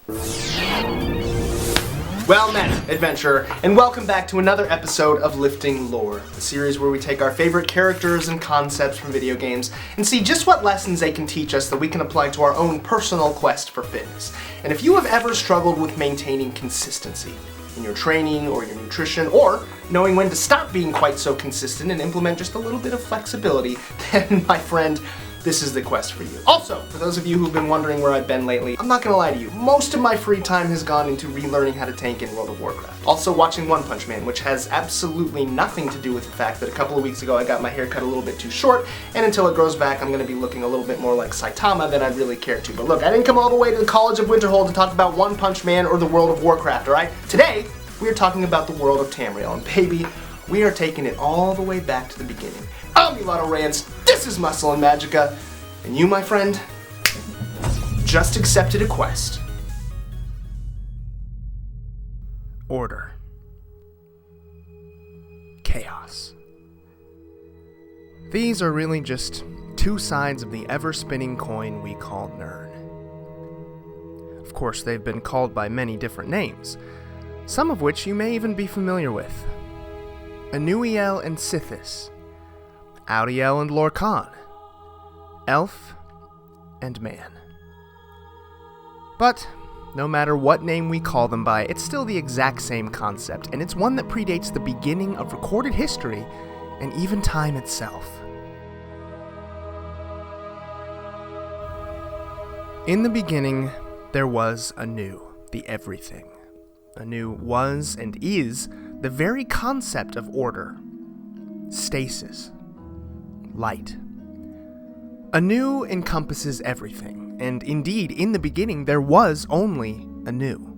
Well met, adventurer, and welcome back to another episode of Lifting Lore, a series where we take our favorite characters and concepts from video games and see just what lessons they can teach us that we can apply to our own personal quest for fitness. And if you have ever struggled with maintaining consistency in your training or your nutrition, or knowing when to stop being quite so consistent and implement just a little bit of flexibility, then my friend, this is the quest for you. Also, for those of you who've been wondering where I've been lately, I'm not gonna lie to you, most of my free time has gone into relearning how to tank in World of Warcraft. Also watching One Punch Man, which has absolutely nothing to do with the fact that a couple of weeks ago I got my hair cut a little bit too short, and until it grows back I'm gonna be looking a little bit more like Saitama than I'd really care to. But look, I didn't come all the way to the College of Winterhold to talk about One Punch Man or the World of Warcraft, alright? Today, we are talking about the world of Tamriel, and baby, we are taking it all the way back to the beginning. I'm Mulatto Rance, this is Muscle and Magicka, and you, my friend, just accepted a quest. Order. Chaos. These are really just two sides of the ever-spinning coin we call Nirn. Of course, they've been called by many different names, some of which you may even be familiar with. Anu-el and Sithis, auri-el and Lorkhan, elf and man. But no matter what name we call them by, it's still the exact same concept, and it's one that predates the beginning of recorded history and even time itself. In the beginning, there was Anu, the everything. Anu was and is the very concept of order, stasis, light. Anu encompasses everything, and indeed, in the beginning, there was only Anu.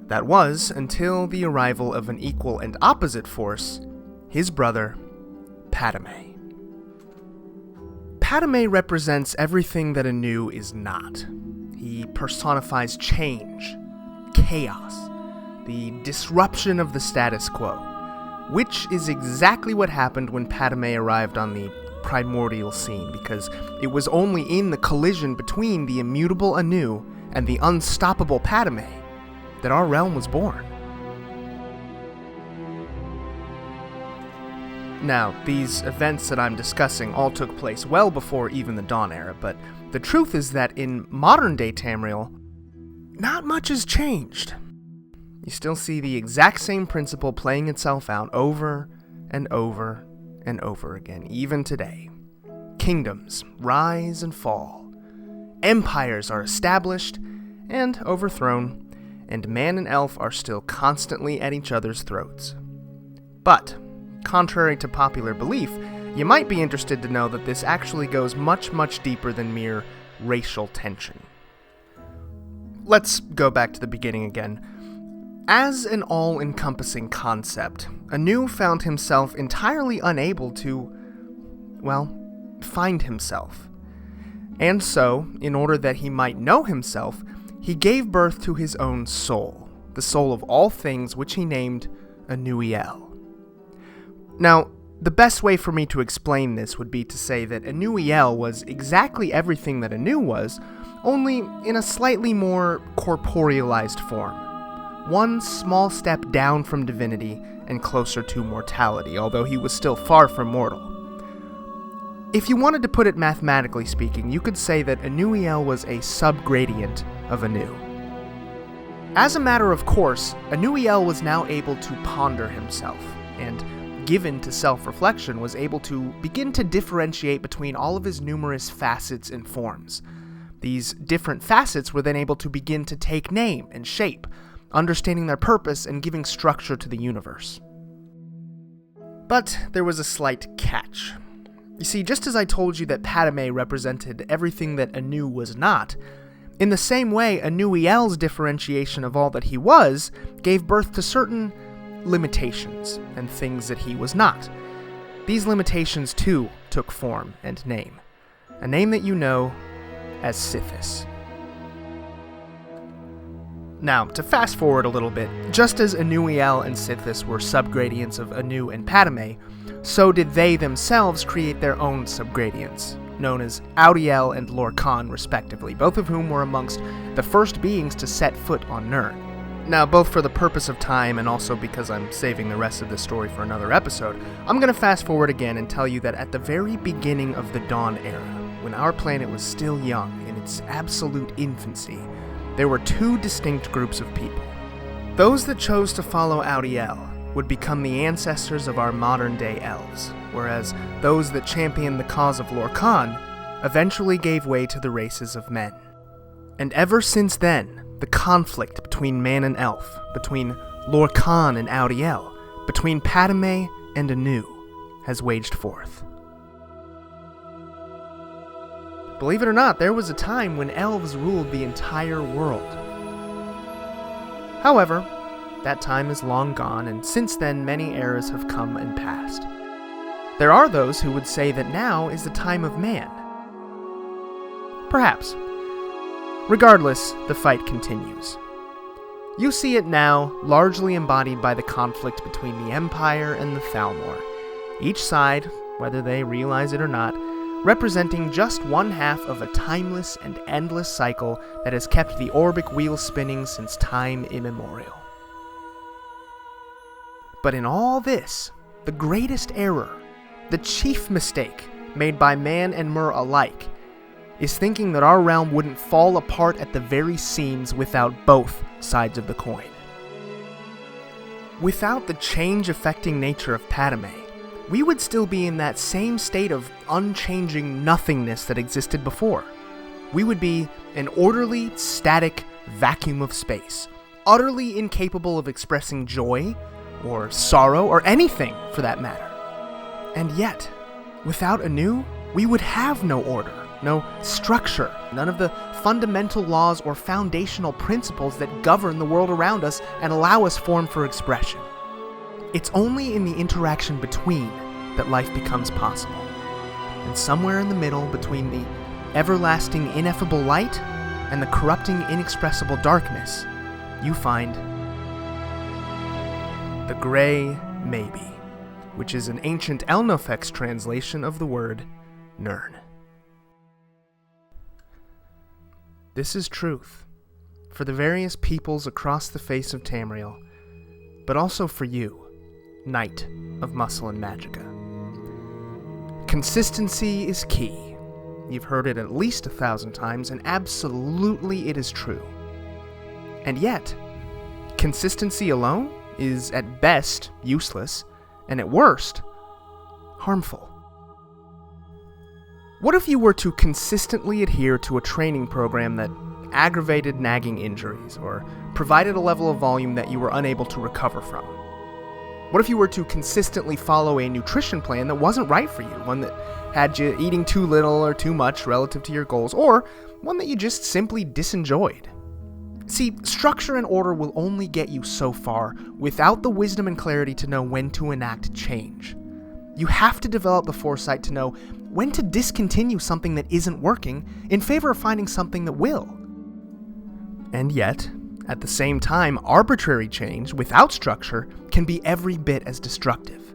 That was until the arrival of an equal and opposite force, his brother, Padomay. Padomay represents everything that Anu is not. He personifies change, chaos, the disruption of the status quo, which is exactly what happened when Padomay arrived on the primordial scene, because it was only in the collision between the immutable Anu and the unstoppable Padomay that our realm was born. Now, these events that I'm discussing all took place well before even the Dawn Era, but the truth is that in modern-day Tamriel, not much has changed. You still see the exact same principle playing itself out over and over and over again, even today. Kingdoms rise and fall. Empires are established and overthrown, and man and elf are still constantly at each other's throats. But, contrary to popular belief, you might be interested to know that this actually goes much, much deeper than mere racial tension. Let's go back to the beginning again. As an all-encompassing concept, Anu found himself entirely unable to, find himself. And so, in order that he might know himself, he gave birth to his own soul, the soul of all things, which he named Anu-el. Now, the best way for me to explain this would be to say that Anu-el was exactly everything that Anu was, only in a slightly more corporealized form. One small step down from divinity and closer to mortality, although he was still far from mortal. If you wanted to put it mathematically speaking, you could say that Anu-el was a subgradient of Anu. As a matter of course, Anu-el was now able to ponder himself, and given to self-reflection, was able to begin to differentiate between all of his numerous facets and forms. These different facets were then able to begin to take name and shape, understanding their purpose and giving structure to the universe. But there was a slight catch. You see, just as I told you that Padomay represented everything that Anu was not, in the same way, Anu-el's differentiation of all that he was gave birth to certain limitations and things that he was not. These limitations, too, took form and name. A name that you know as Sithis. Now, to fast forward a little bit, just as Anu-el and Sithis were subgradients of Anu and Padomay, so did they themselves create their own subgradients, known as Auri-el and Lorcan respectively, both of whom were amongst the first beings to set foot on Nirn. Now, both for the purpose of time and also because I'm saving the rest of this story for another episode, I'm going to fast forward again and tell you that at the very beginning of the Dawn Era, when our planet was still young in its absolute infancy, there were two distinct groups of people. Those that chose to follow auri-el would become the ancestors of our modern-day elves, whereas those that championed the cause of Lorcan eventually gave way to the races of men. And ever since then, the conflict between man and elf, between Lorcan and auri-el, between Padomay and Anu, has waged forth. Believe it or not, there was a time when elves ruled the entire world. However, that time is long gone, and since then many eras have come and passed. There are those who would say that now is the time of man. Perhaps. Regardless, the fight continues. You see it now, largely embodied by the conflict between the Empire and the Thalmor, each side, whether they realize it or not, representing just one half of a timeless and endless cycle that has kept the orbic wheel spinning since time immemorial. But in all this, the greatest error, the chief mistake made by man and Mer alike, is thinking that our realm wouldn't fall apart at the very seams without both sides of the coin. Without the change-affecting nature of Padomay, we would still be in that same state of unchanging nothingness that existed before. We would be an orderly, static vacuum of space, utterly incapable of expressing joy, or sorrow, or anything for that matter. And yet, without Anu, we would have no order, no structure, none of the fundamental laws or foundational principles that govern the world around us and allow us form for expression. It's only in the interaction between that life becomes possible. And somewhere in the middle between the everlasting ineffable light and the corrupting inexpressible darkness, you find the Gray Maybe, which is an ancient Elnofex translation of the word Nirn. This is truth for the various peoples across the face of Tamriel, but also for you, Knight of Muscle and Magicka. Consistency is key. You've heard it at least 1,000 times, and absolutely it is true. And yet, consistency alone is at best useless, and at worst, harmful. What if you were to consistently adhere to a training program that aggravated nagging injuries, or provided a level of volume that you were unable to recover from? What if you were to consistently follow a nutrition plan that wasn't right for you, one that had you eating too little or too much relative to your goals, or one that you just simply disenjoyed? See, structure and order will only get you so far without the wisdom and clarity to know when to enact change. You have to develop the foresight to know when to discontinue something that isn't working in favor of finding something that will. And yet, at the same time, arbitrary change without structure can be every bit as destructive.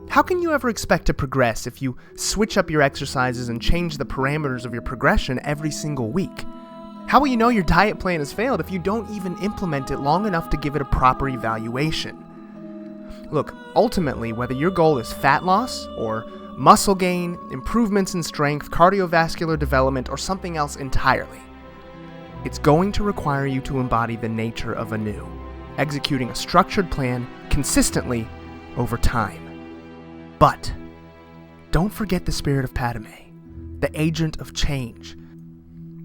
How can you ever expect to progress if you switch up your exercises and change the parameters of your progression every single week? How will you know your diet plan has failed if you don't even implement it long enough to give it a proper evaluation? Look, ultimately, whether your goal is fat loss, or muscle gain, improvements in strength, cardiovascular development, or something else entirely, it's going to require you to embody the nature of Anu, executing a structured plan consistently over time. But don't forget the spirit of Padomay, the agent of change,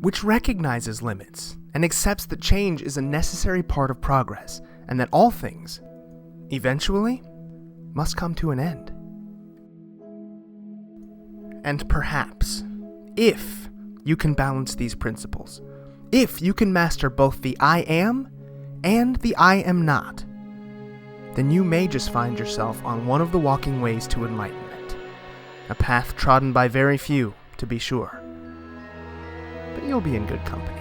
which recognizes limits and accepts that change is a necessary part of progress, and that all things, eventually, must come to an end. And perhaps, if you can balance these principles, if you can master both the I am and the I am not, then you may just find yourself on one of the walking ways to enlightenment, a path trodden by very few, to be sure. But you'll be in good company.